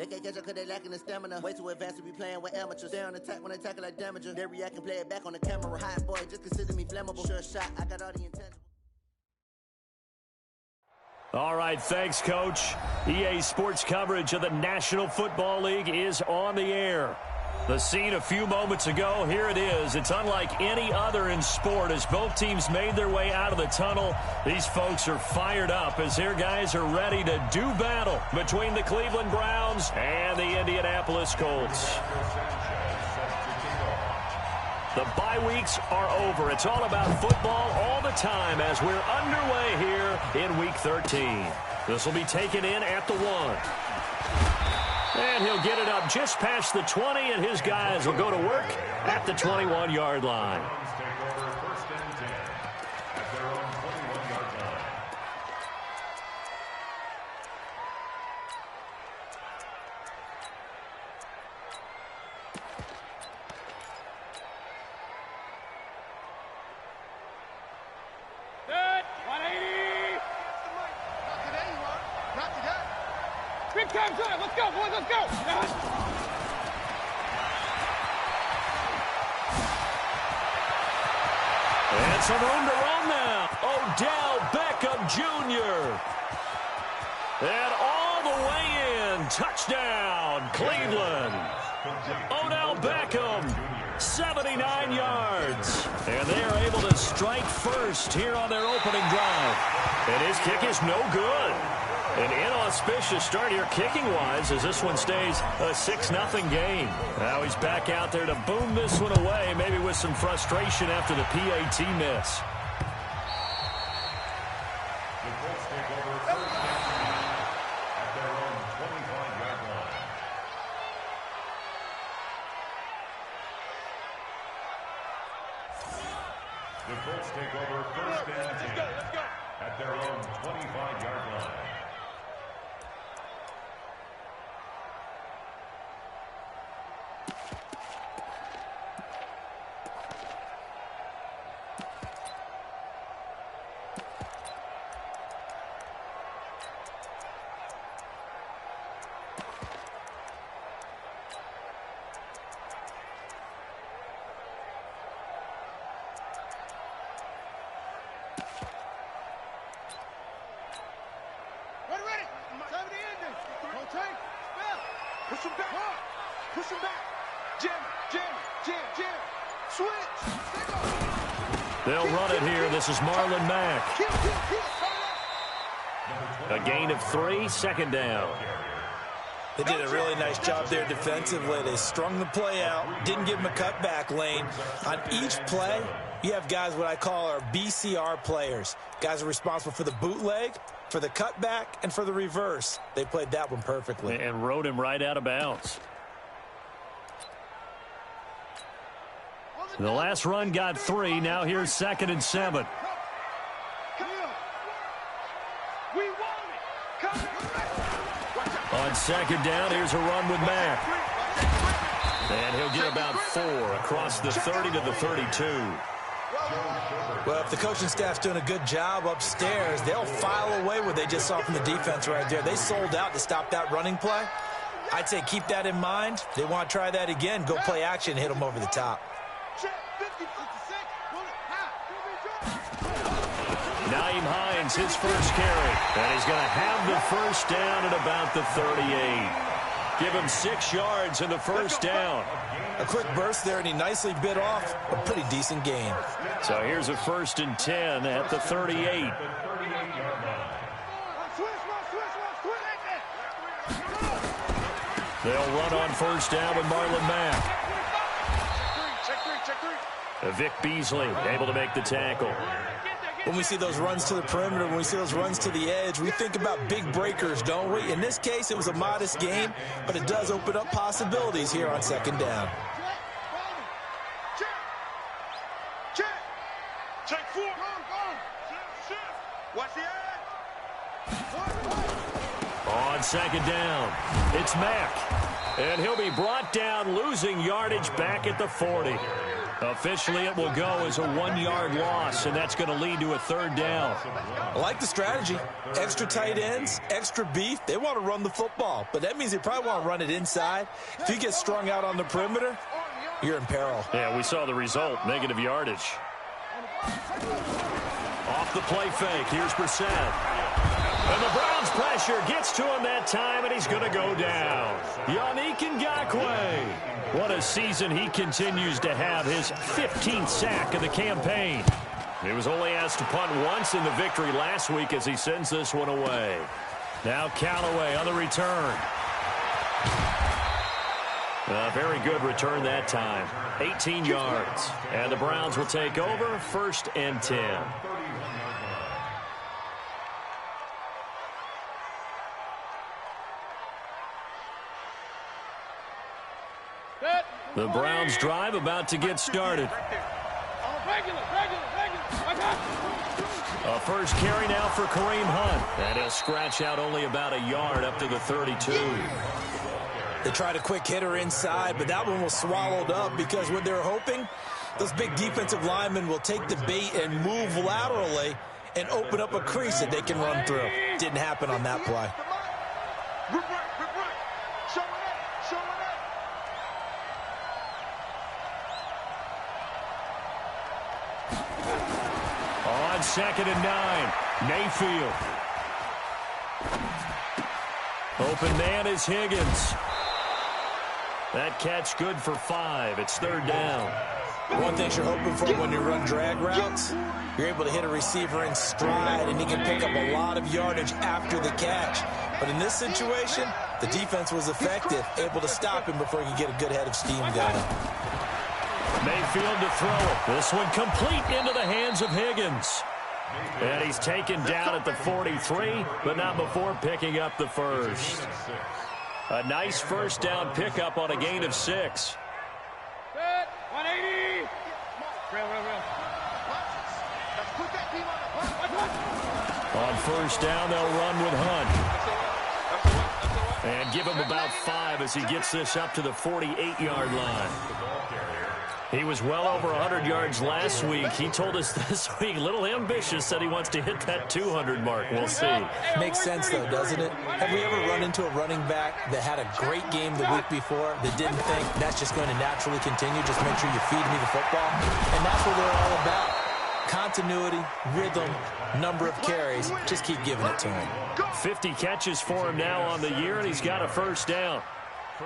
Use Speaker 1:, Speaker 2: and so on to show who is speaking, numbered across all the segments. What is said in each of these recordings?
Speaker 1: They can't catch up because they lacking the stamina. Way too advanced to be playing with amateurs. Stay on attack when they tackle like damager. They react and play it back on the camera. Hot boy, just consider me flammable. Sure shot, I got all the intangibles.
Speaker 2: All right, thanks, Coach. EA Sports coverage of the National Football League is on the air. The scene a few moments ago, here it is. It's unlike any other in sport as both teams made their way out of the tunnel. These folks are fired up as their guys are ready to do battle between the Cleveland Browns and the Indianapolis Colts. The bye weeks are over. It's all about football all the time as we're underway here in Week 13. This will be taken in at the 1. And he'll get it up just past the 20, and his guys will go to work at the 21-yard line.
Speaker 3: Let's go, boys, let's go!
Speaker 2: And some room to run now. Odell Beckham Jr. And all the way in. Touchdown, Cleveland. Odell Beckham, 79 yards. And they are able to strike first here on their opening drive. And his kick is no good. An inauspicious start here kicking-wise as this one stays a 6-0 game. Now he's back out there to boom this one away, maybe with some frustration after the PAT miss.
Speaker 4: The Colts take over first down at their own 25-yard line. The Colts take over first and 10 at their own 25-yard line.
Speaker 3: Push him back. Jam. Switch.
Speaker 2: They'll run it here. This is Marlon Mack. A gain of 3, second down.
Speaker 5: They did a really nice job there defensively. They strung the play out, didn't give him a cutback lane. On each play, you have guys what I call our BCR players. Guys are responsible for the bootleg, for the cutback, and for the reverse. They played that one perfectly.
Speaker 2: And rode him right out of bounds. The last run got 3. Now here's 2nd and 7. On 2nd down, here's a run with Mack. And he'll get about 4 across the 30 to the 32.
Speaker 5: Well, if the coaching staff's doing a good job upstairs, they'll file away what they just saw from the defense right there. They sold out to stop that running play. I'd say keep that in mind. They want to try that again. Go play action, hit them over the top.
Speaker 2: Nyheim Hines, his first carry. And he's going to have the first down at about the 38. Give him 6 yards in the first down.
Speaker 5: A quick burst there, and he nicely bit off a pretty decent gain.
Speaker 2: So here's a 1st and 10 at the 38. They'll run on 1st down with Marlon Mack. Vic Beasley able to make the tackle.
Speaker 5: When we see those runs to the perimeter, when we see those runs to the edge, we think about big breakers, don't we? In this case, it was a modest gain, but it does open up possibilities here on 2nd down.
Speaker 3: Check 4. Watch the edge.
Speaker 2: On 2nd down, it's Mack. And he'll be brought down, losing yardage back at the 40. Officially, it will go as a 1-yard loss, and that's going to lead to a third down.
Speaker 5: I like the strategy. Extra tight ends, extra beef. They want to run the football, but that means they probably want to run it inside. If you get strung out on the perimeter, you're in peril.
Speaker 2: Yeah, we saw the result, negative yardage. Off the play fake, here's Brissett. And the Browns pressure gets to him that time, and he's going to go down. Yannick Ngakoue. What a season he continues to have, his 15th sack of the campaign. He was only asked to punt once in the victory last week as he sends this one away. Now Callaway on the return. A very good return that time. 18 yards. And the Browns will take over, 1st and 10. The Browns drive about to get started. A first carry now for Kareem Hunt. And he'll scratch out only about a yard up to the 32.
Speaker 5: They tried a quick hitter inside, but that one was swallowed up because what they're hoping, those big defensive linemen will take the bait and move laterally and open up a crease that they can run through. Didn't happen on that play.
Speaker 2: On 2nd and 9, Mayfield. Open man is Higgins. That catch good for 5. It's 3rd down.
Speaker 5: One thing you're hoping for when you run drag routes, you're able to hit a receiver in stride, and he can pick up a lot of yardage after the catch. But in this situation, the defense was effective, able to stop him before he could get a good head of steam going.
Speaker 2: Mayfield to throw it. This one complete into the hands of Higgins. And he's taken down at the 43, but not before picking up the first. A nice first down pickup on a gain of 6.
Speaker 3: 180.
Speaker 2: On first down, they'll run with Hunt. And give him about 5 as he gets this up to the 48-yard line. He was well over 100 yards last week. He told us this week, a little ambitious, said he wants to hit that 200 mark. We'll see.
Speaker 5: Makes sense, though, doesn't it? Have we ever run into a running back that had a great game the week before that didn't think that's just going to naturally continue? Just make sure you feed me the football. And that's what they're all about. Continuity, rhythm, number of carries. Just keep giving it to him.
Speaker 2: 50 catches for him now on the year, and he's got a first down.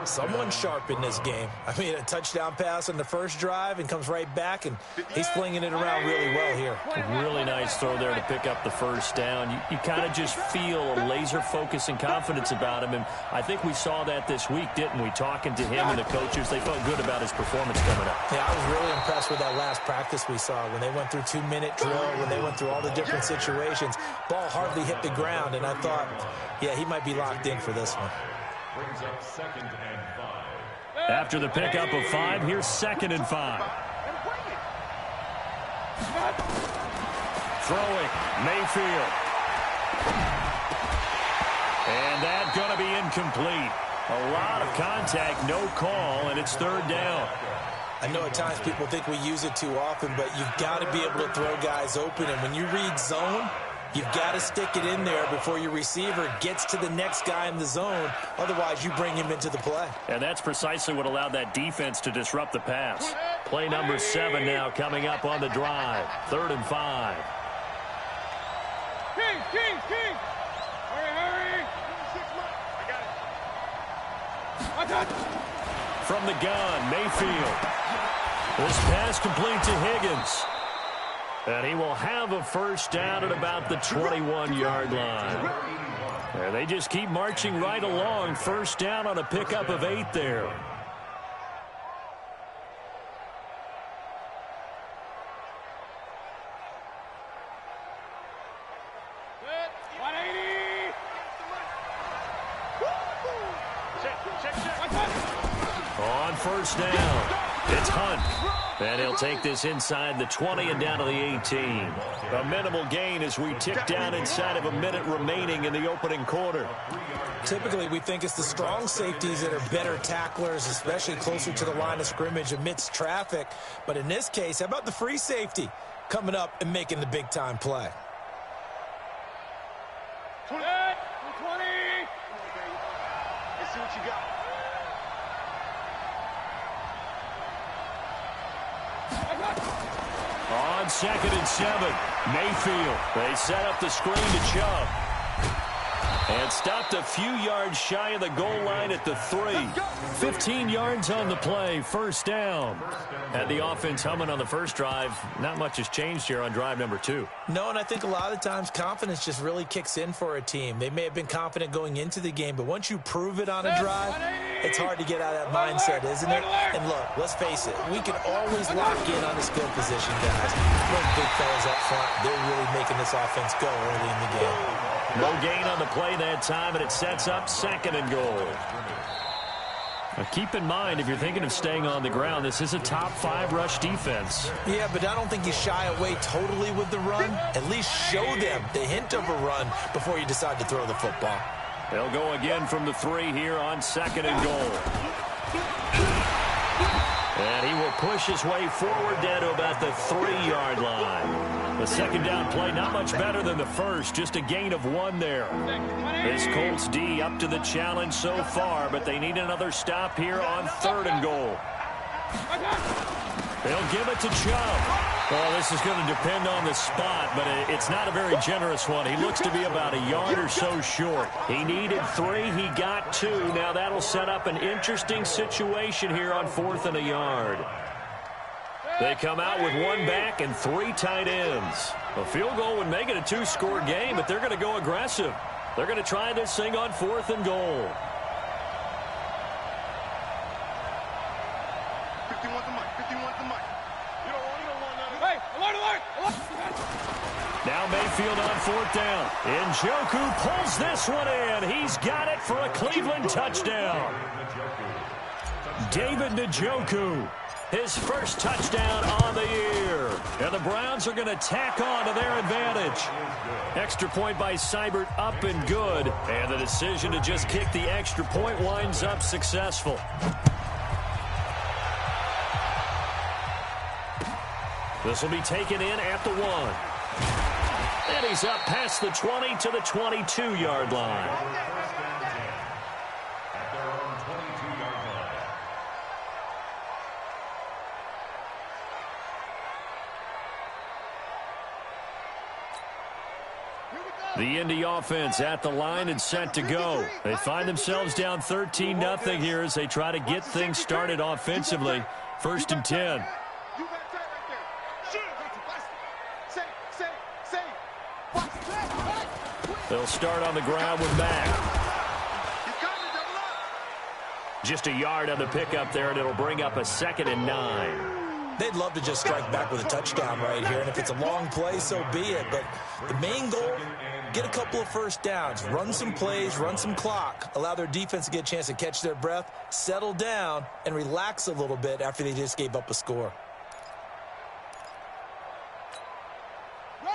Speaker 5: Someone sharp in this game. I mean, a touchdown pass on the first drive and comes right back, and he's flinging it around really well here.
Speaker 2: A really nice throw there to pick up the first down. You kind of just feel a laser focus and confidence about him, and I think we saw that this week, didn't we? Talking to him and the coaches, they felt good about his performance coming up.
Speaker 5: Yeah, I was really impressed with that last practice we saw when they went through 2-minute drill, when they went through all the different situations. Ball hardly hit the ground, and I thought, yeah, he might be locked in for this one.
Speaker 4: Brings up 2nd and 5.
Speaker 2: After the pickup of 5, here's 2nd and 5. Throwing, Mayfield. And that's going to be incomplete. A lot of contact, no call, and it's 3rd down.
Speaker 5: I know at times people think we use it too often, but you've got to be able to throw guys open. And when you read zone, you've got to stick it in there before your receiver gets to the next guy in the zone. Otherwise, you bring him into the play.
Speaker 2: And that's precisely what allowed that defense to disrupt the pass. Play number 7 now coming up on the drive. 3rd and 5.
Speaker 3: King. Hurry. I got it.
Speaker 2: From the gun, Mayfield. This pass complete to Higgins. And he will have a first down at about the 21-yard line. And they just keep marching right along. First down on a pickup of 8 there. On first down, It's Hunt. And he'll take this inside the 20 and down to the 18. A minimal gain as we tick down inside of a minute remaining in the opening quarter.
Speaker 5: Typically, we think it's the strong safeties that are better tacklers, especially closer to the line of scrimmage amidst traffic. But in this case, how about the free safety coming up and making the big-time play?
Speaker 3: 20. 20. Let's see what you got.
Speaker 2: On 2nd and 7, Mayfield. They set up the screen to Chubb. And stopped a few yards shy of the goal line at the 3. 15 yards on the play, first down. Had the offense humming on the first drive. Not much has changed here on drive number 2.
Speaker 5: No, and I think a lot of the times confidence just really kicks in for a team. They may have been confident going into the game, but once you prove it on a drive, it's hard to get out of that mindset, isn't it? And look, let's face it, we can always lock in on the skill position, guys. Those big fellas up front, they're really making this offense go early in the game.
Speaker 2: No gain on the play that time, and it sets up 2nd and goal. Now keep in mind, if you're thinking of staying on the ground, this is a top 5 rush defense.
Speaker 5: Yeah, but I don't think you shy away totally with the run. At least show them the hint of a run before you decide to throw the football.
Speaker 2: They'll go again from the 3 here on 2nd and goal. And he will push his way forward down to about the 3-yard line. The second down play, not much better than the first, just a gain of 1 there. This Colts D up to the challenge so far, but they need another stop here on 3rd and goal. They'll give it to Chubb. Well, this is going to depend on the spot, but it's not a very generous one. He looks to be about a yard or so short. He needed 3. He got 2. Now that'll set up an interesting situation here on 4th and a yard. They come out with 1 back and 3 tight ends. A field goal would make it a 2-score game, but they're going to go aggressive. They're going to try this thing on 4th and goal.
Speaker 3: 51 the mic. 51 the mic. You don't want none. Hey, alert.
Speaker 2: Now Mayfield on 4th down. Njoku pulls this one in. He's got it for a Cleveland touchdown. David Njoku. His first touchdown on the year. And the Browns are going to tack on to their advantage. Extra point by Seibert, up and good. And the decision to just kick the extra point winds up successful. This will be taken in at the 1. And he's up past the 20 to the 22-yard line. The Indy offense at the line and set to go. They find themselves down 13-0 here as they try to get things started offensively. 1st and 10. They'll start on the ground with Mack. Just a yard on the pickup there, and it'll bring up a 2nd and 9.
Speaker 5: They'd love to just strike back with a touchdown right here, and if it's a long play, so be it. But the main goal, get a couple of first downs, run some plays, run some clock, allow their defense to get a chance to catch their breath, settle down, and relax a little bit after they just gave up a score.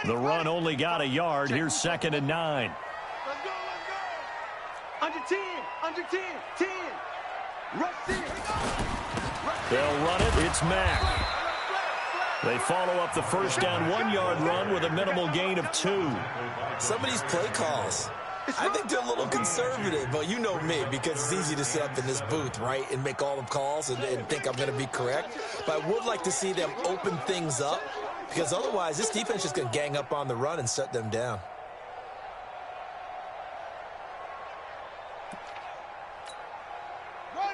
Speaker 2: The run only got a yard. Here's 2nd and 9.
Speaker 3: Let's go. Under 10. 10. Rush 10.
Speaker 2: They'll run it. It's Mack. They follow up the first down 1-yard run with a minimal gain of 2.
Speaker 5: Some of these play calls, I think they're a little conservative, but you know me, because it's easy to sit up in this booth, right, and make all the calls and think I'm going to be correct. But I would like to see them open things up, because otherwise this defense is going to gang up on the run and shut them down.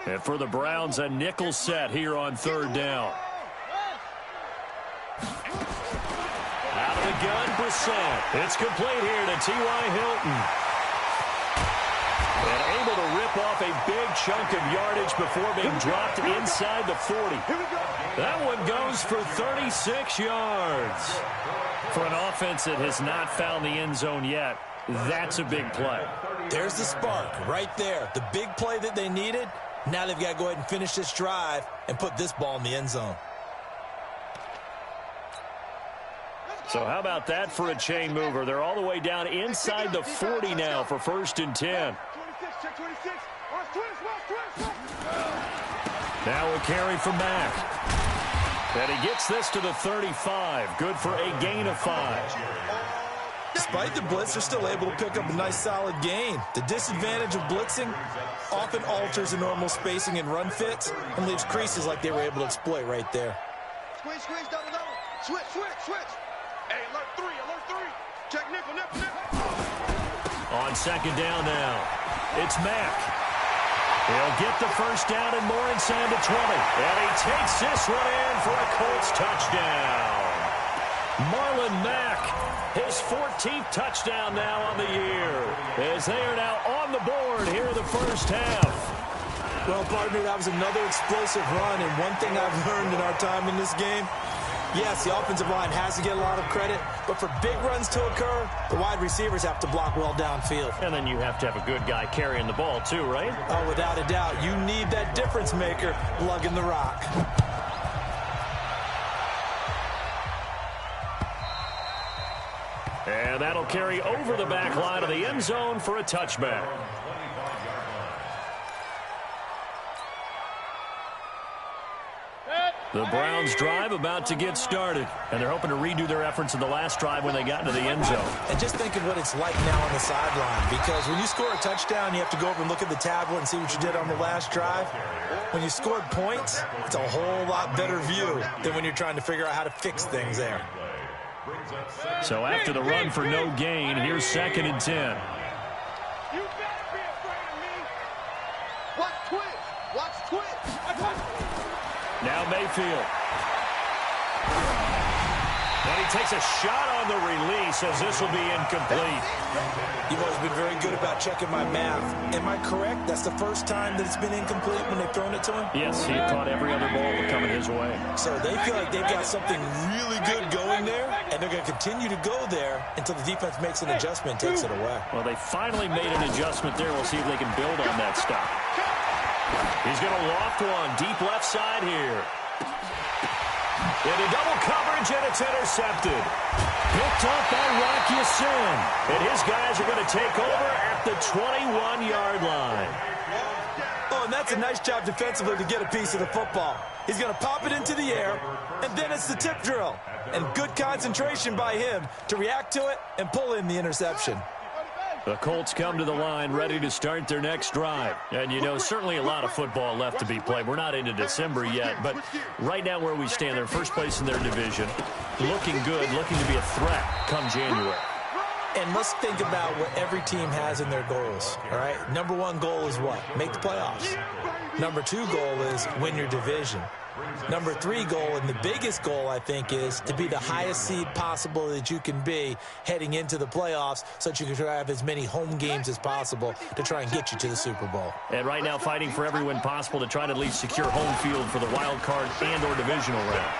Speaker 2: And for the Browns, a nickel set here on 3rd down. Out of the gun, Brissett. It's complete here to T.Y. Hilton. And able to rip off a big chunk of yardage before being dropped inside the 40. That one goes for 36 yards. For an offense that has not found the end zone yet, that's a big play.
Speaker 5: There's the spark right there. The big play that they needed, Now they've got to go ahead and finish this drive and put this ball in the end zone.
Speaker 2: So how about that for a chain mover? They're all the way down inside the 40 now for 1st and 10. Now a carry from Mack. And he gets this to the 35. Good for a gain of 5.
Speaker 5: Despite the blitz, they're still able to pick up a nice solid gain. The disadvantage of blitzing often alters the normal spacing and run fits and leaves creases like they were able to exploit right there.
Speaker 3: Squeeze, double. Switch. Hey, alert 3. Check nickel.
Speaker 2: On 2nd down now, it's Mack. He'll get the 1st down and more inside the 20. And he takes this one in for a Colts touchdown. Marlon Mack, his 14th touchdown now on the year, as they are now on the board here in the 1st half.
Speaker 5: Well, partner, that was another explosive run, and one thing I've learned in our time in this game, yes, the offensive line has to get a lot of credit, but for big runs to occur, the wide receivers have to block well downfield.
Speaker 2: And then you have to have a good guy carrying the ball too, right?
Speaker 5: Oh, without a doubt. You need that difference maker lugging the rock.
Speaker 2: And that'll carry over the back line of the end zone for a touchback. The Browns drive about to get started, and they're hoping to redo their efforts in the last drive when they got into the end zone.
Speaker 5: And just think of what it's like now on the sideline, because when you score a touchdown, you have to go over and look at the tablet and see what you did on the last drive. When you scored points, it's a whole lot better view than when you're trying to figure out how to fix things there.
Speaker 2: So after the run for no gain, here's 2nd and 10.
Speaker 3: You better be afraid of me. Watch Twitch.
Speaker 2: Now Mayfield. And he takes a shot on the release as this will be incomplete.
Speaker 5: You've always been very good about checking my math. Am I correct? That's the first time that it's been incomplete when they've thrown it to him?
Speaker 2: Yes, he had caught every other ball coming his way.
Speaker 5: So they feel like they've got something really good going there, and they're going to continue to go there until the defense makes an adjustment and takes it away.
Speaker 2: Well, they finally made an adjustment there. We'll see if they can build on that stop. He's going to loft one deep left side here. Into double coverage, and it's intercepted. Picked up by Rock Ya-Sin. And his guys are going to take over at the 21-yard line.
Speaker 5: Oh, and that's a nice job defensively to get a piece of the football. He's going to pop it into the air, and then it's the tip drill. And good concentration by him to react to it and pull in the interception.
Speaker 2: The Colts come to the line ready to start their next drive. And, you know, certainly a lot of football left to be played. We're not into December yet, but right now where we stand, they're first place in their division. Looking good, looking to be a threat come January.
Speaker 5: And let's think about what every team has in their goals, all right? Number 1 goal is what? Make the playoffs. Number 2 goal is win your division. Number 3 goal, and the biggest goal, I think, is to be the highest seed possible that you can be heading into the playoffs so that you can try to have as many home games as possible to try and get you to the Super Bowl.
Speaker 2: And right now fighting for every win possible to try to at least secure home field for the wild card and or divisional round.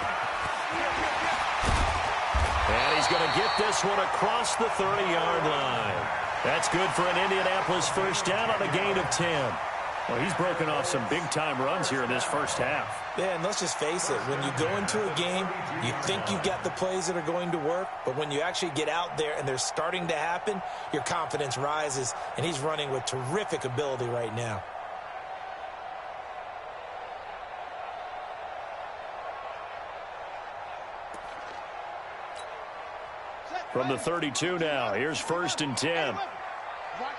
Speaker 2: And he's going to get this one across the 30-yard line. That's good for an Indianapolis first down on a gain of 10. Well, he's broken off some big-time runs here in this first half.
Speaker 5: Yeah, and let's just face it. When you go into a game, you think you've got the plays that are going to work, but when you actually get out there and they're starting to happen, your confidence rises, and he's running with terrific ability right now.
Speaker 2: From the 32 now, here's 1st and 10.
Speaker 3: Watch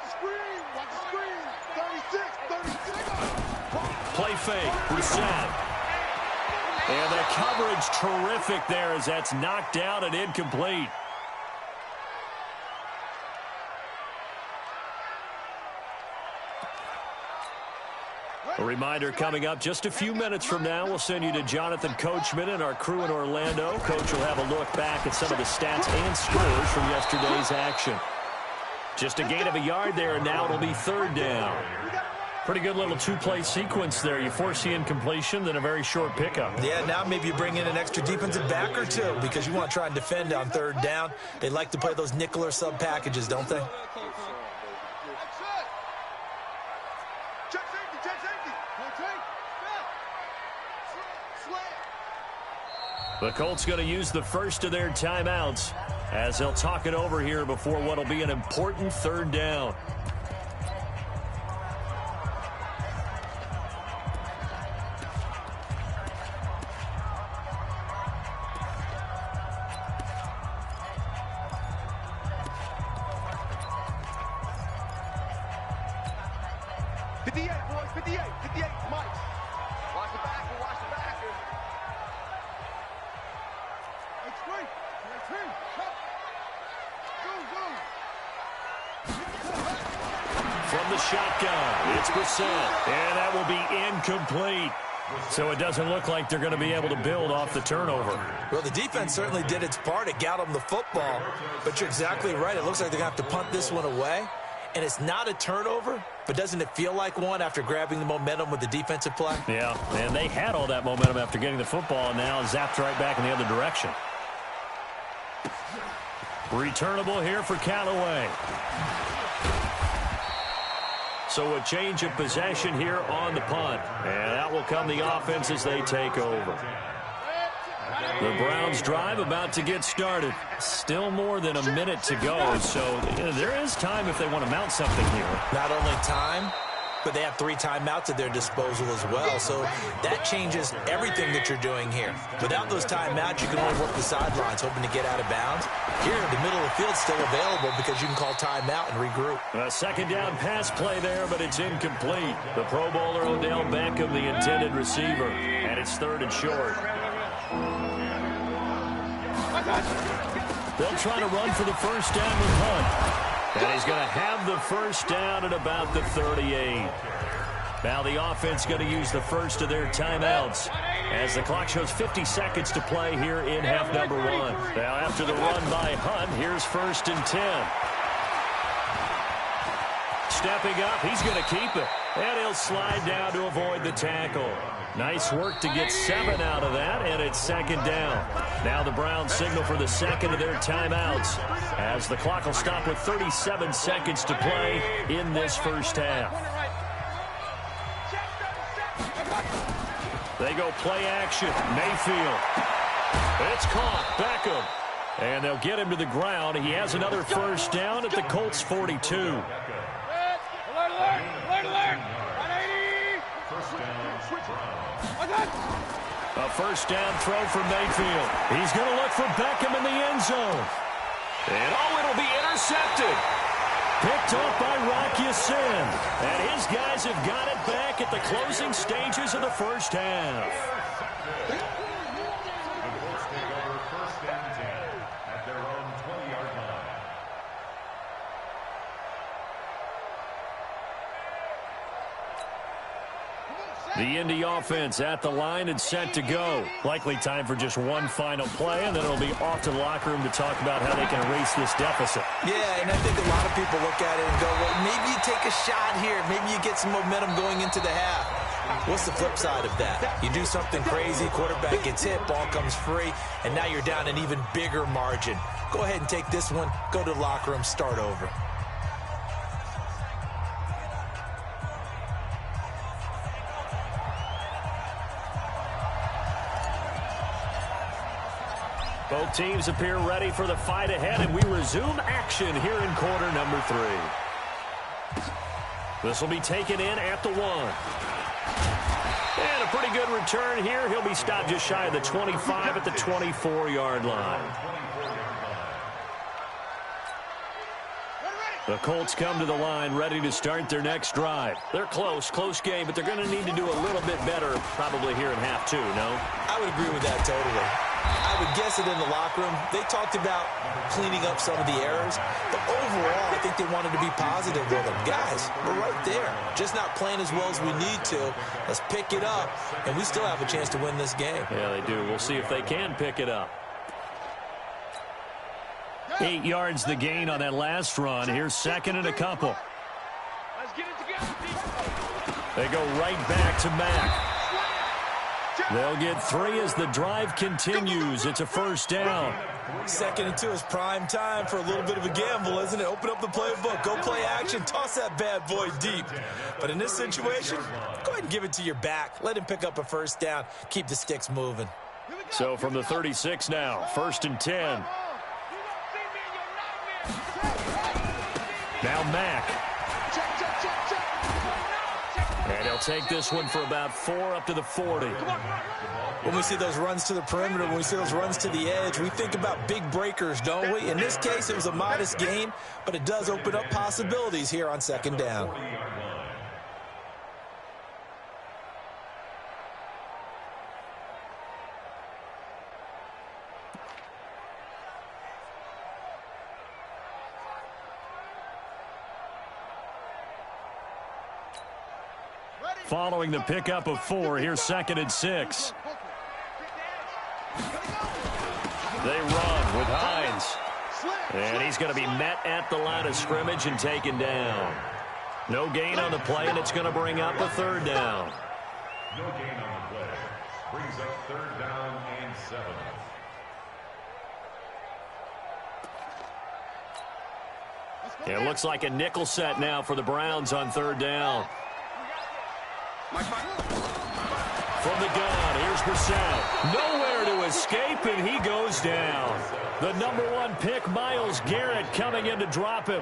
Speaker 3: the screen. 36.
Speaker 2: Play fake, Brissett. And the coverage terrific there as that's knocked down and incomplete. A reminder coming up just a few minutes from now, we'll send you to Jonathan Coachman and our crew in Orlando. Coach will have a look back at some of the stats and scores from yesterday's action. Just a gain of a yard there, and now it'll be 3rd down. Pretty good little 2-play sequence there. You force the incompletion, then a very short pickup.
Speaker 5: Yeah, now maybe you bring in an extra defensive back or 2 because you want to try and defend on 3rd down. They like to play those nickel or sub packages, don't they?
Speaker 3: Check safety, check safety.
Speaker 2: The Colts going to use the first of their timeouts as they'll talk it over here before what will be an important third down. From the shotgun, it's Brissett, and that will be incomplete. So it doesn't look like they're going to be able to build off the turnover.
Speaker 5: Well, the defense certainly did its part. It got them the football, but you're exactly right. It looks like they're going to have to punt this one away, and it's not a turnover, but doesn't it feel like one after grabbing the momentum with the defensive play?
Speaker 2: Yeah, and they had all that momentum after getting the football, and now zapped right back in the other direction. Returnable here for Callaway. So a change of possession here on the punt. And out will come the offense as they take over. The Browns drive about to get started. Still more than a minute to go. So there is time if they want to mount something here.
Speaker 5: Not only time, but they have 3 timeouts at their disposal as well. So that changes everything that you're doing here. Without those timeouts, you can only work the sidelines, hoping to get out of bounds. Here, the middle of the field is still available because you can call timeout and regroup.
Speaker 2: A second down pass play there, but it's incomplete. The Pro Bowler Odell Beckham, the intended receiver, and it's 3rd and short. They'll try to run for the first down with Hunt. And he's going to have the first down at about the 38. Now the offense going to use the first of their timeouts as the clock shows 50 seconds to play here in half number 1. Now after the run by Hunt, here's 1st and 10. Stepping up, he's going to keep it. And he'll slide down to avoid the tackle. Nice work to get 7 out of that, and it's 2nd down. Now the Browns signal for the second of their timeouts as the clock will stop with 37 seconds to play in this first half. They go play action. Mayfield. It's caught. Beckham. And they'll get him to the ground. He has another first down at the Colts 42. A first down throw for Mayfield. He's going to look for Beckham in the end zone. And it'll be intercepted. Picked up by Rock Ya-Sin. And his guys have got it back at the closing stages of the first half. The Indy offense at the line and set to go. Likely time for just one final play, and then it'll be off to the locker room to talk about how they can erase this deficit.
Speaker 5: Yeah, and I think a lot of people look at it and go, well, maybe you take a shot here. Maybe you get some momentum going into the half. What's the flip side of that? You do something crazy, quarterback gets hit, ball comes free, and now you're down an even bigger margin. Go ahead and take this one, go to the locker room, start over.
Speaker 2: Both teams appear ready for the fight ahead, and we resume action here in quarter number 3. This will be taken in at the 1. And a pretty good return here. He'll be stopped just shy of the 25 at the 24-yard line. The Colts come to the line ready to start their next drive. They're close game, but they're going to need to do a little bit better probably here in half 2, no?
Speaker 5: I would agree with that totally. I would guess it in the locker room. They talked about cleaning up some of the errors, but overall, I think they wanted to be positive with them. Guys, we're right there. Just not playing as well as we need to. Let's pick it up, and we still have a chance to win this game.
Speaker 2: Yeah, they do. We'll see if they can pick it up. 8 yards the gain on that last run. Here's 2nd and a couple.
Speaker 3: Let's get it together.
Speaker 2: They go right back to Mack. They'll get 3 as the drive continues. It's a first down.
Speaker 5: 2nd and 2 is prime time for a little bit of a gamble, isn't it? Open up the playbook, go play action, toss that bad boy deep. But in this situation, go ahead and give it to your back. Let him pick up a first down. Keep the sticks moving.
Speaker 2: So from the 36 now, 1st and 10. Now Mack. And he'll take this one for about 4 up to the 40.
Speaker 5: When we see those runs to the perimeter, when we see those runs to the edge, we think about big breakers, don't we? In this case, it was a modest gain, but it does open up possibilities here on 2nd down.
Speaker 2: Following the pickup of 4, here's 2nd and 6. They run with Hines. And he's going to be met at the line of scrimmage and taken down. No gain on the play, and it's going to bring up a 3rd down.
Speaker 4: No gain on the play. Brings up 3rd down and 7.
Speaker 2: It looks like a nickel set now for the Browns on 3rd down. From the gun, here's Brissett. Nowhere to escape, and he goes down. The #1 pick, Myles Garrett, coming in to drop him.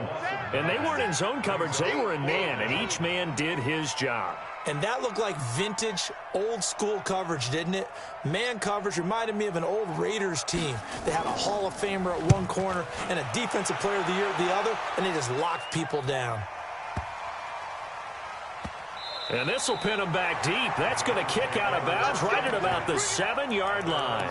Speaker 2: And they weren't in zone coverage. They were in man, and each man did his job.
Speaker 5: And that looked like vintage, old-school coverage, didn't it? Man coverage reminded me of an old Raiders team. They had a Hall of Famer at one corner and a Defensive Player of the Year at the other, and they just locked people down.
Speaker 2: And this will pin him back deep. That's going to kick out of bounds right at about the 7-yard line.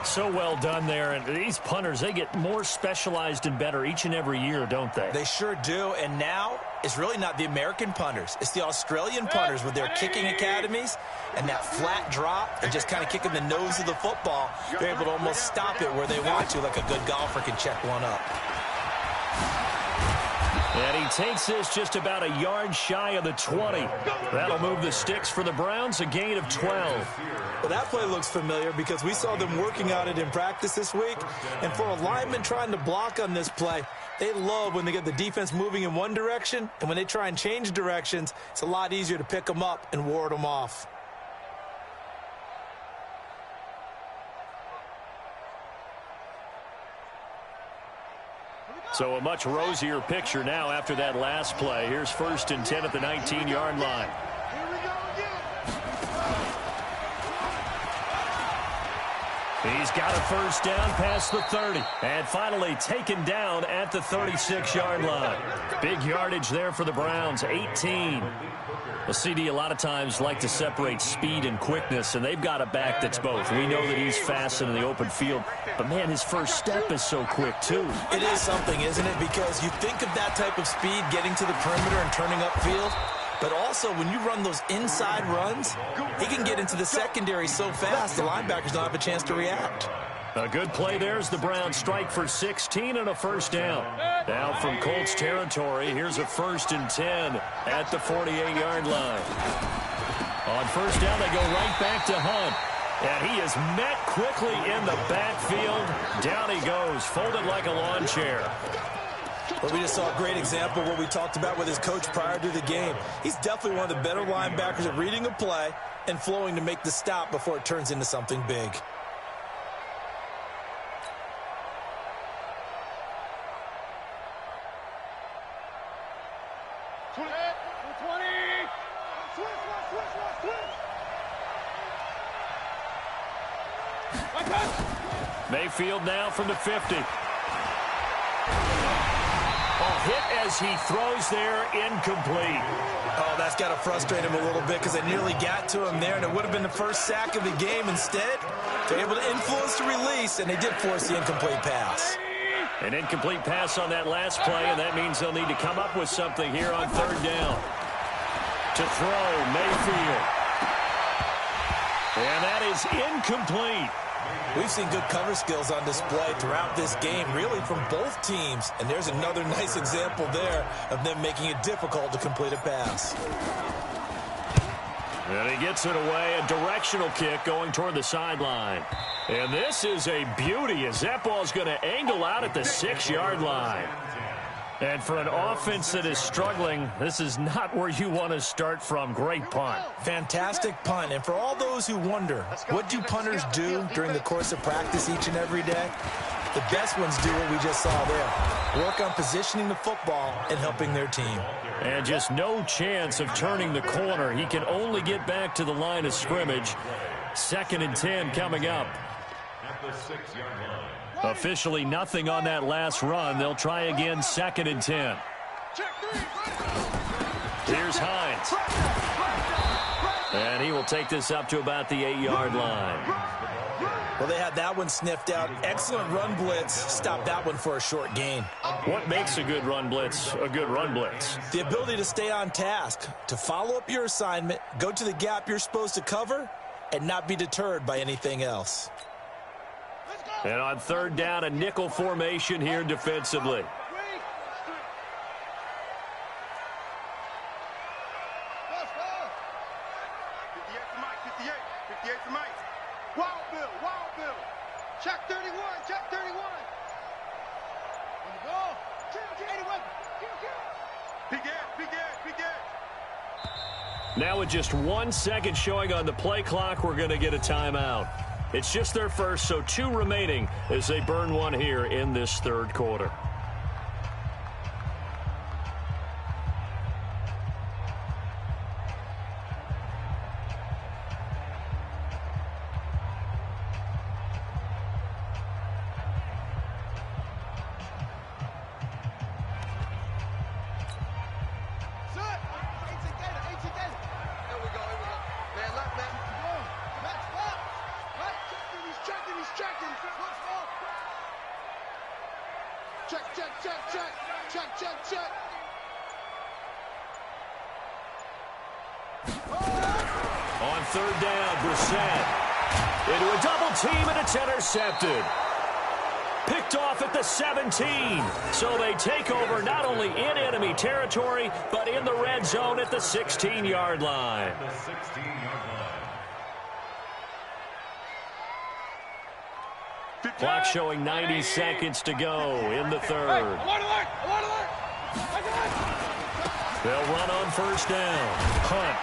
Speaker 2: So well done there. And these punters, they get more specialized and better each and every year, don't they?
Speaker 5: They sure do. And now it's really not the American punters. It's the Australian punters with their kicking academies and that flat drop and just kind of kicking the nose of the football. They're able to almost stop it where they want to, like a good golfer can check one up.
Speaker 2: And he takes this just about a yard shy of the 20. That'll move the sticks for the Browns, a gain of 12.
Speaker 5: Well, that play looks familiar because we saw them working on it in practice this week. And for a lineman trying to block on this play, they love when they get the defense moving in one direction. And when they try and change directions, it's a lot easier to pick them up and ward them off.
Speaker 2: So a much rosier picture now after that last play. Here's 1st and 10 at the 19-yard line. He's got a first down past the 30. And finally taken down at the 36-yard line. Big yardage there for the Browns, 18. Well, CD, a lot of times like to separate speed and quickness, and they've got a back that's both. We know that he's fast in the open field, but, man, his first step is so quick, too.
Speaker 5: It is something, isn't it? Because you think of that type of speed getting to the perimeter and turning upfield, but also when you run those inside runs, he can get into the secondary so fast the linebackers don't have a chance to react.
Speaker 2: A good play there as the Browns strike for 16 and a first down. Now from Colts territory, here's a 1st and 10 at the 48-yard line. On first down, they go right back to Hunt. And he is met quickly in the backfield. Down he goes, folded like a lawn chair.
Speaker 5: Well, we just saw a great example of what we talked about with his coach prior to the game. He's definitely one of the better linebackers at reading a play and flowing to make the stop before it turns into something big.
Speaker 2: Mayfield now from the 50. Hit as he throws there, incomplete.
Speaker 5: Oh, that's got to frustrate him a little bit because they nearly got to him there, and it would have been the first sack of the game. Instead, they're able to influence the release, and they did force the incomplete pass.
Speaker 2: An incomplete pass on that last play, and that means they'll need to come up with something here on 3rd down. To throw, Mayfield. And that is incomplete.
Speaker 5: We've seen good cover skills on display throughout this game, really from both teams. And there's another nice example there of them making it difficult to complete a pass.
Speaker 2: And he gets it away, a directional kick going toward the sideline. And this is a beauty as that ball's going to angle out at the 6-yard line. And for an offense that is struggling, this is not where you want to start from. Great punt.
Speaker 5: Fantastic punt. And for all those who wonder, what do punters do during the course of practice each and every day? The best ones do what we just saw there. Work on positioning the football and helping their team.
Speaker 2: And just no chance of turning the corner. He can only get back to the line of scrimmage. 2nd and 10 coming up.
Speaker 4: At the 6-yard line.
Speaker 2: Officially nothing on that last run. They'll try again, 2nd and 10. Here's Hines. And he will take this up to about the 8-yard line.
Speaker 5: Well, they had that one sniffed out. Excellent run blitz. Stopped that one for a short gain.
Speaker 2: What makes a good run blitz a good run blitz?
Speaker 5: The ability to stay on task, to follow up your assignment, go to the gap you're supposed to cover, and not be deterred by anything else.
Speaker 2: And on 3rd down, a nickel formation here defensively.
Speaker 3: Check 31, check 31. On the ball. Begin.
Speaker 2: Now with just 1 second showing on the play clock, we're going to get a timeout. It's just their first, so 2 remaining as they burn one here in this 3rd quarter.
Speaker 3: Check.
Speaker 2: On 3rd down, Brissett into a double team, and it's intercepted. Picked off at the 17. So they take over not only in enemy territory, but in the red zone at the 16-yard line.
Speaker 4: The 16-yard line.
Speaker 2: Clock showing 90 seconds to go in the 3rd. They'll run on 1st down. Hunt.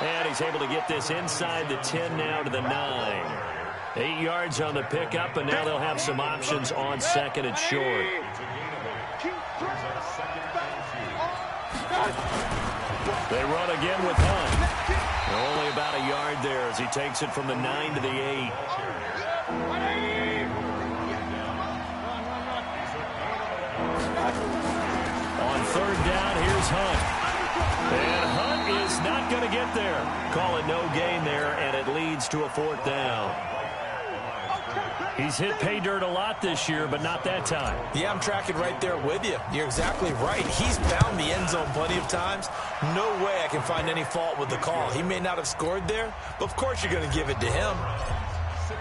Speaker 2: And he's able to get this inside the 10 now to the 9. 8 yards on the pickup, and now they'll have some options on 2nd and short. They run again with Hunt. Only about a yard there as he takes it from the 9 to the 8. On 3rd down, here's Hunt. And Hunt is not going to get there. Call it no gain there, and it leads to a 4th down. He's hit pay dirt a lot this year, but not that time.
Speaker 5: Yeah, I'm tracking right there with you. You're exactly right. He's found the end zone plenty of times. No way I can find any fault with the call. He may not have scored there, but of course you're going to give it to him.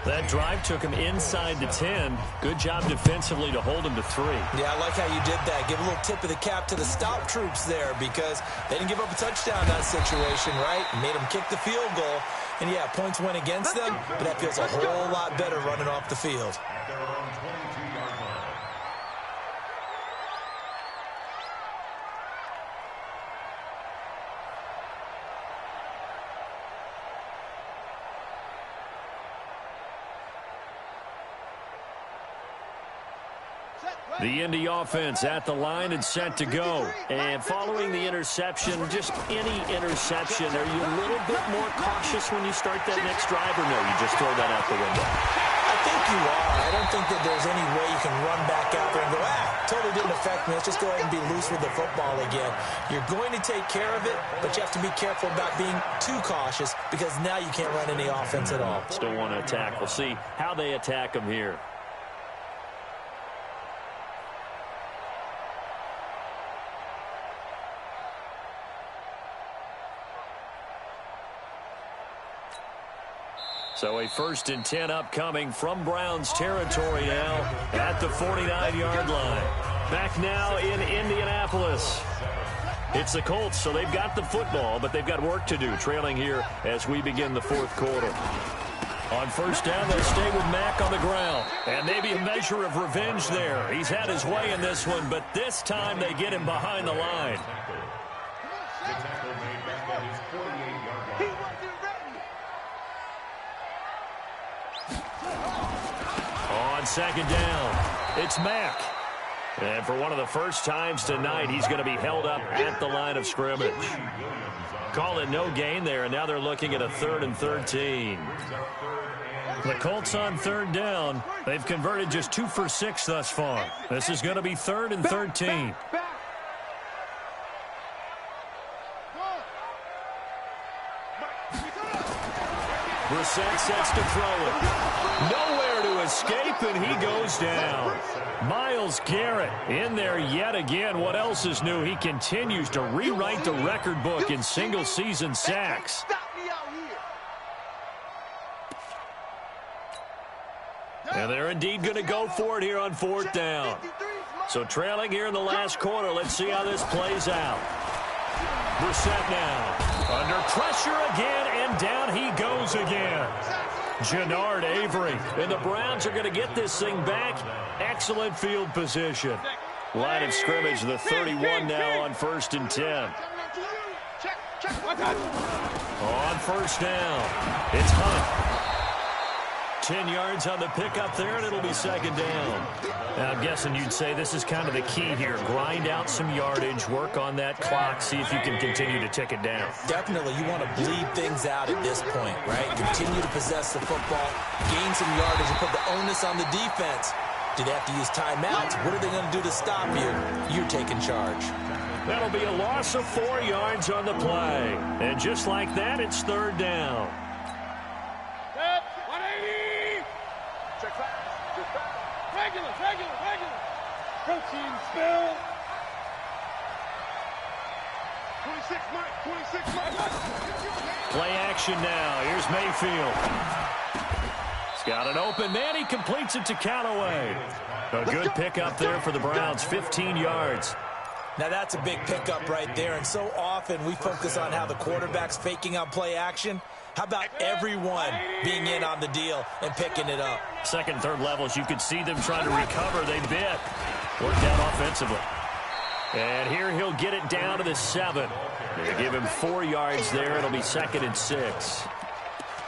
Speaker 2: That drive took him inside the 10. Good job defensively to hold him to 3.
Speaker 5: Yeah, I like how you did that. Give a little tip of the cap to the stop troops there because they didn't give up a touchdown in that situation, right? Made them kick the field goal. And, yeah, points went against them, but that feels a whole lot better running off the field.
Speaker 4: At their own 22-yard line.
Speaker 2: The Indy offense at the line and set to go. And following the interception, just any interception, are you a little bit more cautious when you start that next drive, or no, you just throw that out the window?
Speaker 5: I think you are. I don't think that there's any way you can run back out there and go, totally didn't affect me. Let's just go ahead and be loose with the football again. You're going to take care of it, but you have to be careful about being too cautious because now you can't run any offense at all.
Speaker 2: Still want to attack. We'll see how they attack them here. So a 1st and 10 upcoming from Browns territory now at the 49-yard line. Back now in Indianapolis. It's the Colts, so they've got the football, but they've got work to do, trailing here as we begin the fourth quarter. On first down, they'll stay with Mack on the ground. And maybe a measure of revenge there. He's had his way in this one, but this time they get him behind the line.
Speaker 4: The tackle made back at his 48-yard line.
Speaker 2: On second down, it's Mack. And for one of the first times tonight, he's going to be held up at the line of scrimmage. Call it no gain there, and now they're looking at a 3rd and 13. The Colts on third down. They've converted just 2 for 6 thus far. This is going to be 3rd and 13. Brissett sets to throw it. Nowhere to escape, and he goes down. Myles Garrett in there yet again. What else is new? He continues to rewrite the record book in single-season sacks. And they're indeed going to go for it here on 4th down. So trailing here in the last quarter, let's see how this plays out. Brissett now under pressure again, and down he goes again. Genard Avery, and the Browns are going to get this thing back. Excellent field position. Line of scrimmage, the 31 now on 1st and 10. On first down, it's Hunt. 10 yards on the pickup there, and it'll be 2nd down. Now, I'm guessing you'd say this is kind of the key here. Grind out some yardage, work on that clock, see if you can continue to tick it down.
Speaker 5: Definitely, you want to bleed things out at this point, right? Continue to possess the football, gain some yardage, and put the onus on the defense. Do they have to use timeouts? What are they going to do to stop you? You're taking charge.
Speaker 2: That'll be a loss of 4 yards on the play. And just like that, it's 3rd down.
Speaker 3: Protein spill. 26, Mike. 26, Mike.
Speaker 2: Play action now. Here's Mayfield. He's got an open man. He completes it to Callaway. A good pickup there for the Browns. 15 yards.
Speaker 5: Now, that's a big pickup right there. And so often we focus on how the quarterback's faking out play action. How about everyone being in on the deal and picking it up?
Speaker 2: Second and third levels, you could see them trying to recover. They bit. Worked out offensively. And here he'll get it down to the 7. They give him 4 yards there. It'll be 2nd and 6.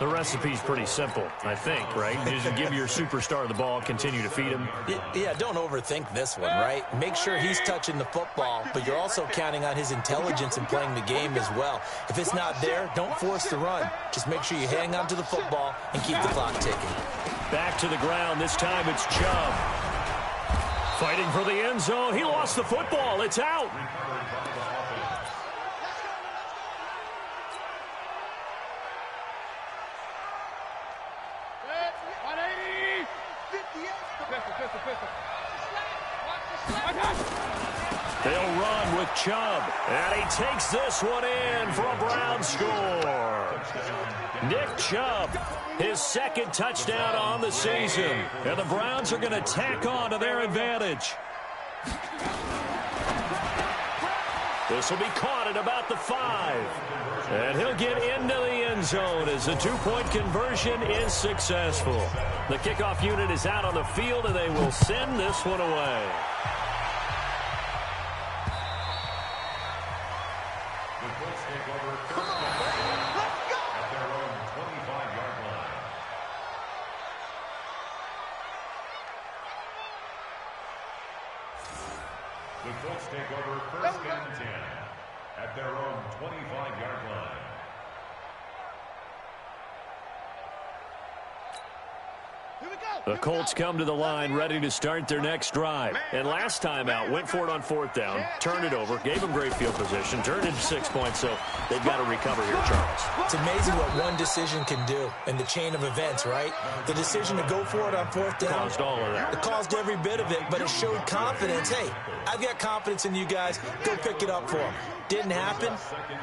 Speaker 2: The recipe's pretty simple, I think, right? Just give your superstar the ball, continue to feed him.
Speaker 5: Yeah, don't overthink this one, right? Make sure he's touching the football, but you're also counting on his intelligence in playing the game as well. If it's not there, don't force the run. Just make sure you hang on to the football and keep the clock ticking.
Speaker 2: Back to the ground. This time it's Chubb. Fighting for the end zone. He lost the football. It's out. They'll run with Chubb, and he takes this one in for a Brown score. Nick Chubb, his 2nd touchdown on the season, and the Browns are going to tack on to their advantage. This will be caught at about the 5, and he'll get into the end zone as the 2-point conversion is successful. The kickoff unit is out on the field, and they will send this one away.
Speaker 4: The Colts take over 1st and 10 at their own 25-yard line.
Speaker 2: The Colts come to the line ready to start their next drive. And last time out, went for it on 4th down, turned it over, gave them great field position, turned into 6 points, so they've got to recover here, Charles.
Speaker 5: It's amazing what one decision can do in the chain of events, right? The decision to go for it on 4th down
Speaker 2: Caused all of that.
Speaker 5: It caused every bit of it, but it showed confidence. Hey, I've got confidence in you guys. Go pick it up for them. Didn't happen.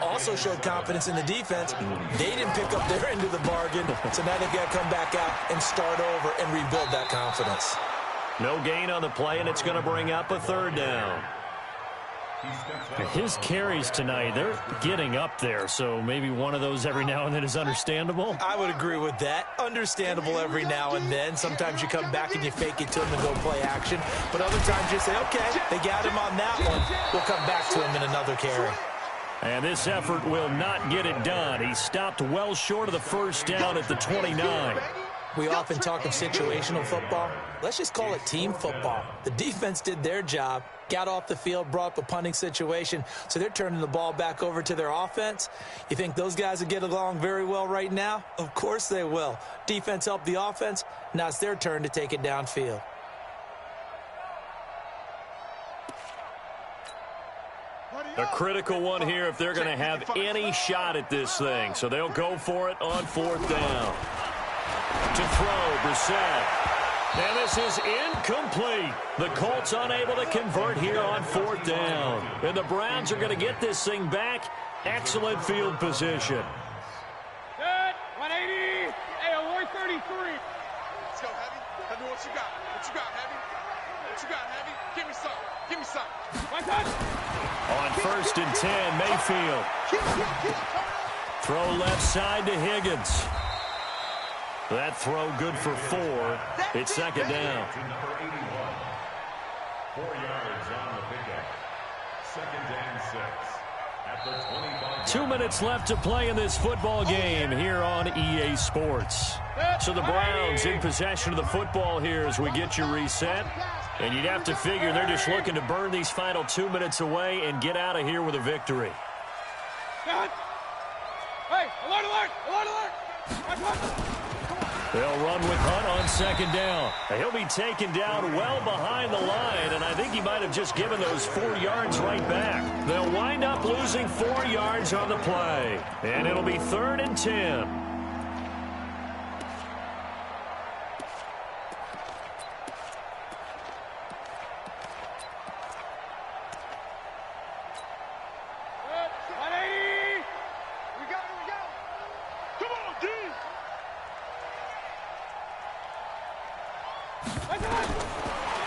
Speaker 5: Also showed confidence in the defense. They didn't pick up their end of the bargain, so now they've got to come back out and start over and rebuild that confidence.
Speaker 2: No gain on the play, and it's going to bring up a 3rd down. His carries tonight, they're getting up there, so maybe one of those every now and then is understandable.
Speaker 5: I would agree with that. Understandable every now and then. Sometimes you come back and you fake it to him and go play action. But other times you say, okay, they got him on that one. We'll come back to him in another carry.
Speaker 2: And this effort will not get it done. He stopped well short of the first down at the 29.
Speaker 5: We often talk of situational football. Let's just call it team football. The defense did their job, got off the field, brought up a punting situation, so they're turning the ball back over to their offense. You think those guys will get along very well right now? Of course they will. Defense helped the offense. Now it's their turn to take it downfield.
Speaker 2: A critical one here if they're going to have any shot at this thing. So they'll go for it on fourth down. To throw, Brissett. And this is incomplete. The Colts unable to convert here on fourth down. And the Browns are going to get this thing back. Excellent field position.
Speaker 3: Good. 180. Hey, 133. Let's go, Heavy. Tell me what you got. What you got, Heavy? What you got, Heavy? Give me some. Give me some. One touch.
Speaker 2: On first and 10, Mayfield. Throw left side to Higgins. That throw good for 4. It's second down.
Speaker 4: Number 81. 4 yards on the pickup. Second and 6. At the 25.
Speaker 2: 2 minutes left to play in this football game here on EA Sports. So the Browns in possession of the football here as we get you reset. And you'd have to figure they're just looking to burn these final 2 minutes away and get out of here with a victory.
Speaker 3: Hey, alert, alert, alert, alert.
Speaker 2: They'll run with Hunt on second down. He'll be taken down well behind the line, and I think he might have just given those 4 yards right back. They'll wind up losing 4 yards on the play, and it'll be 3rd and 10.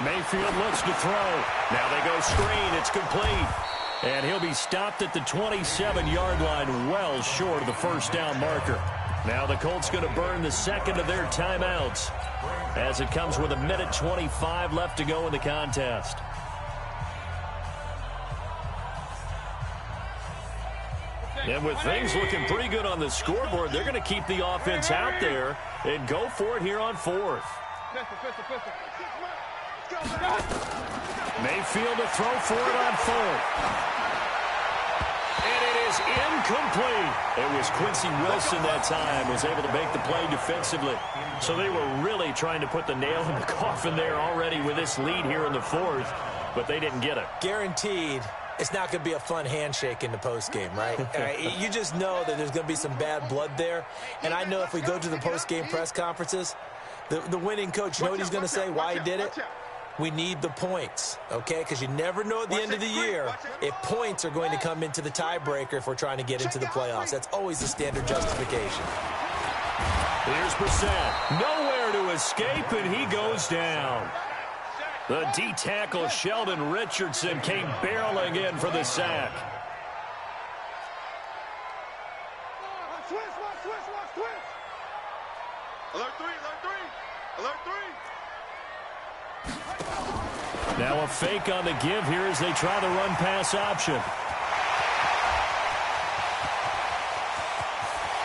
Speaker 2: Mayfield looks to throw. Now they go screen. It's complete. And he'll be stopped at the 27-yard line, well short of the first down marker. Now the Colts going to burn the second of their timeouts as it comes with 1:25 left to go in the contest. And with things looking pretty good on the scoreboard, they're going to keep the offense out there and go for it here on fourth. Mayfield to throw for it on fourth. And it is incomplete. It was Quincy Wilson that time was able to make the play defensively. So they were really trying to put the nail in the coffin there already with this lead here in the fourth, but they didn't get it.
Speaker 5: Guaranteed. It's not going to be a fun handshake in the postgame, right? You just know that there's going to be some bad blood there. And I know if we go to the postgame press conferences, the winning coach, you know what he's going to say, why he did it? We need the points, okay? Because you never know at the end of the year if points are going to come into the tiebreaker if we're trying to get into the playoffs. That's always the standard justification.
Speaker 2: Here's Brissett. Nowhere to escape, and he goes down. The D-tackle Sheldon Richardson came barreling in for the sack.
Speaker 3: Switch. Alert 3, alert 3.
Speaker 2: Now a fake on the give here as they try the run-pass option.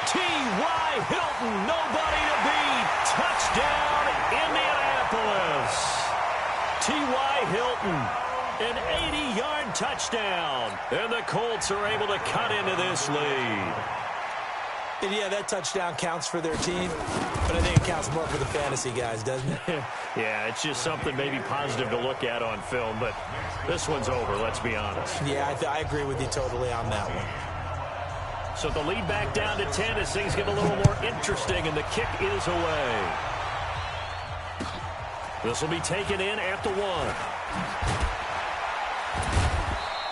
Speaker 2: T.Y. Hilton, nobody to beat. Touchdown, Indianapolis. T.Y. Hilton, an 80-yard touchdown. And the Colts are able to cut into this lead.
Speaker 5: And yeah, that touchdown counts for their team, but I think it counts more for the fantasy guys, doesn't it?
Speaker 2: Yeah, it's just something maybe positive to look at on film, but this one's over, let's be honest.
Speaker 5: Yeah, I agree with you totally on that one.
Speaker 2: So the lead back down to 10 as things get a little more interesting, and the kick is away. This will be taken in at the 1.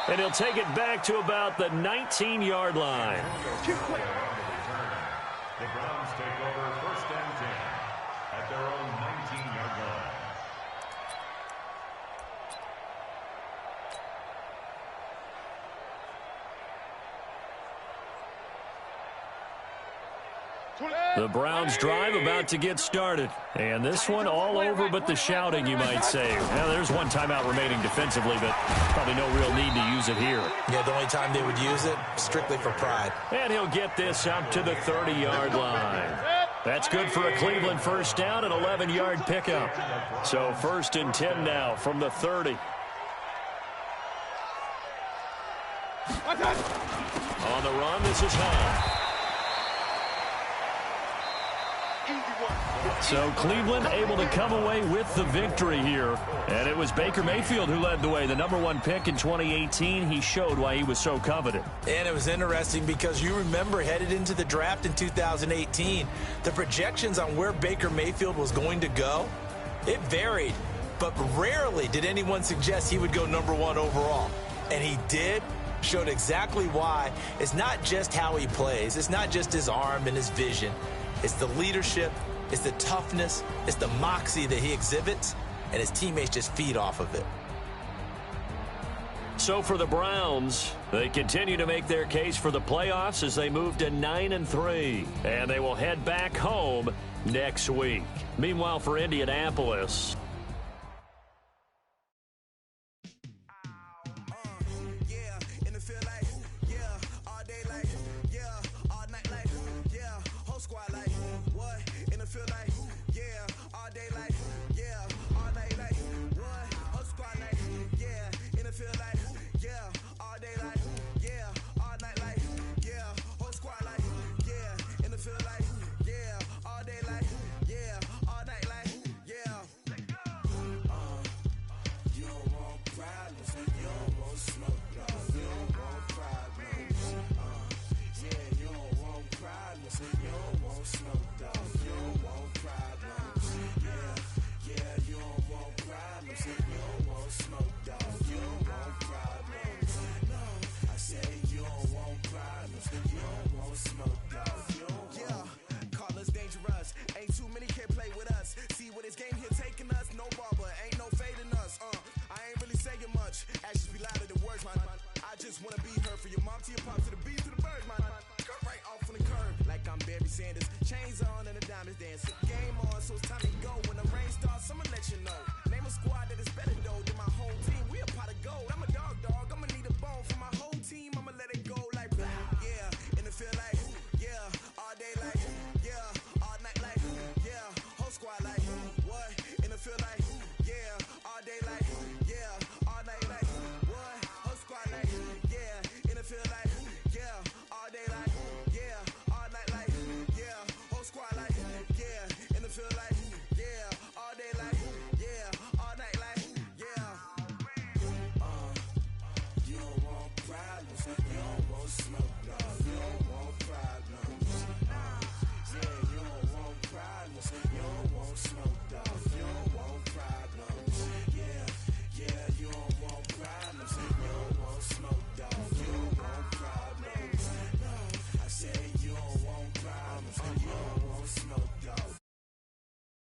Speaker 2: And he'll take it back to about the 19-yard line.
Speaker 4: The Browns take over first and 10 at their own 19-yard line.
Speaker 2: The Browns drive about to get started. And this one all over but the shouting, you might say. Now, there's one timeout remaining defensively, but probably no real need to use it here.
Speaker 5: Yeah, the only time they would use it, strictly for pride.
Speaker 2: And he'll get this up to the 30-yard line. That's good for a Cleveland first down, an 11-yard pickup. So 1st and 10 now from the 30. On the run, this is Hall. So Cleveland able to come away with the victory here. And it was Baker Mayfield who led the way. The #1 pick in 2018. He showed why he was so coveted.
Speaker 5: And it was interesting because you remember headed into the draft in 2018, the projections on where Baker Mayfield was going to go, it varied. But rarely did anyone suggest he would go #1 overall. And he did. Showed exactly why. It's not just how he plays. It's not just his arm and his vision. It's the leadership. It's the toughness. It's the moxie that he exhibits. And his teammates just feed off of it.
Speaker 2: So for the Browns, they continue to make their case for the playoffs as they move to 9-3. And they will head back home next week. Meanwhile, for Indianapolis,
Speaker 6: feel like